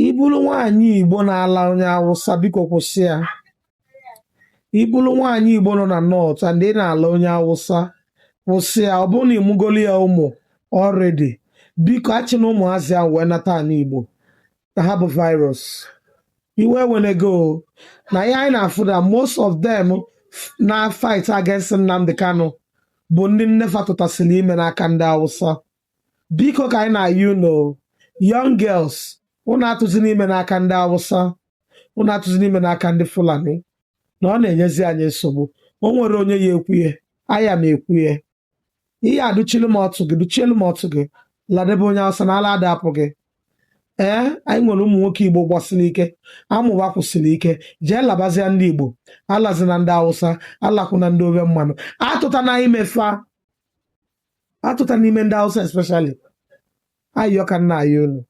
ibulu nwaanyị Igbo na-ala onye Awụsa biko kwụsị ya. Ibulu nwaanyị Igbo nọ na North and ị na-ala onye Awụsa kwụsị ya. Ọ bụrụ na ịmụgolu ya ụmụ already, biko achị na ụmụazị ahụ wee nata ala Igbo ka ha bụ virus. Iwe wenego na ihe anyị na-afụ na most of them na fight against Nnamdi Kanu bụ ndị nnefa tụtasịrị ime n'aka ndị Awụsa. Biko ka anyị na-ayị unu young girls, unu atụzi n'ime n'aka ndị Awụsa, unu atụzi n'ime n'aka ndị Fulani, na ọ na-enyezi anyị nsogbu. O nwere onye ya ekwuye, aya m ekwuye. Ihe adụchilu m ọtụ gị, duchielu m ọtụ gị, ladebe onye Awụsa na ala adapụ gị. Anyị nwere ụmụ nwoke Igbo gbasiri ike, amụba kwụsịrị ike, jee labazia ndị Igbo, alazi na ndị Awụsa, alakwu na ndị obe mmanụ. Atụta na imefa, atụta n'ime ndị Awụsa especially. Ayọ ka nna ayọ unu.